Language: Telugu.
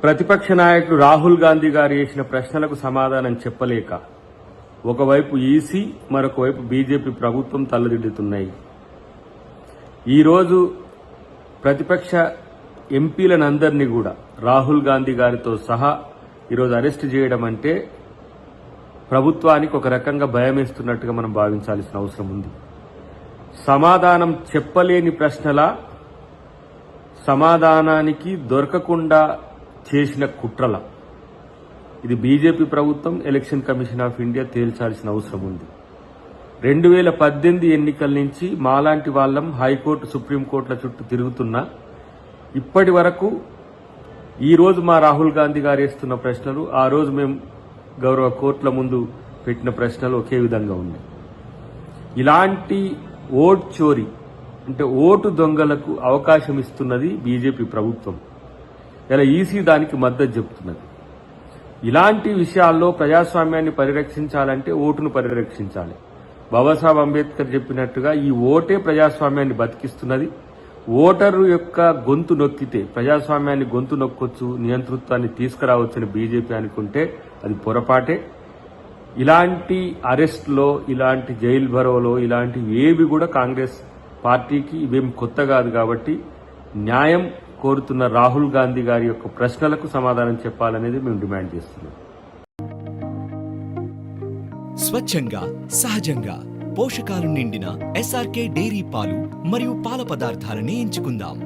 ప్రతిపక్ష నాయకుడు రాహుల్ గాంధీ గారు చేసిన ప్రశ్నలకు సమాధానం చెప్పలేక ఒకవైపు ఈసీ మరొక వైపు బీజేపీ ప్రభుత్వం తల్లదిద్దుతున్నాయి. ఈరోజు ప్రతిపక్ష ఎంపీలనందరినీ కూడా రాహుల్ గాంధీ గారితో సహా ఈరోజు అరెస్ట్ చేయడం అంటే ప్రభుత్వానికి ఒక రకంగా భయమేస్తున్నట్టుగా మనం భావించాల్సిన అవసరం ఉంది. సమాధానం చెప్పలేని ప్రశ్నల సమాధానానికి దొరకకుండా చేసిన కుట్రల ఇది బీజేపీ ప్రభుత్వం, ఎలక్షన్ కమిషన్ ఆఫ్ ఇండియా తేల్చాల్సిన అవసరం ఉంది. 2018 ఎన్నికల నుంచి మాలాంటి వాళ్ళం హైకోర్టు, సుప్రీంకోర్టుల చుట్టూ తిరుగుతున్నా ఇప్పటి వరకు ఈ రోజు మా రాహుల్ గాంధీ గారు వేస్తున్న ప్రశ్నలు, ఆ రోజు మేము గౌరవ కోర్టుల ముందు పెట్టిన ప్రశ్నలు ఒకే విధంగా ఉన్నాయి. ఇలాంటి ఓట్ చోరీ అంటే ఓటు దొంగలకు అవకాశం ఇస్తున్నది బీజేపీ ప్రభుత్వం. ఇలా ఈసీ దానికి మద్దతు చెబుతున్నది. ఇలాంటి విషయాల్లో ప్రజాస్వామ్యాన్ని పరిరక్షించాలంటే ఓటును పరిరక్షించాలి. బాబాసాహెబ్ అంబేద్కర్ చెప్పినట్టుగా ఈ ఓటే ప్రజాస్వామ్యాన్ని బతికిస్తున్నది. ఓటరు యొక్క గొంతు నొక్కితే ప్రజాస్వామ్యాన్ని గొంతు నొక్కొచ్చు, నియంతృత్వాన్ని తీసుకురావచ్చని బీజేపీ అనుకుంటే అది పొరపాటే. ఇలాంటి అరెస్ట్లో, ఇలాంటి జైలు భరోలో ఇలాంటివి ఏవి కూడా కాంగ్రెస్ పార్టీకి ఇవేం కొత్త కాదు. కాబట్టి న్యాయం కోరుతున్న రాహుల్ గాంధీ గారి యొక్క ప్రశ్నలకు సమాధానం చెప్పాలనేది మేము డిమాండ్ చేస్తున్నాం. స్వచ్ఛంగా, సహజంగా పోషకాలు నిండిన ఎస్ఆర్కే డైరీ పాలు మరియు పాల పదార్థాలని ఎంచుకుందాం.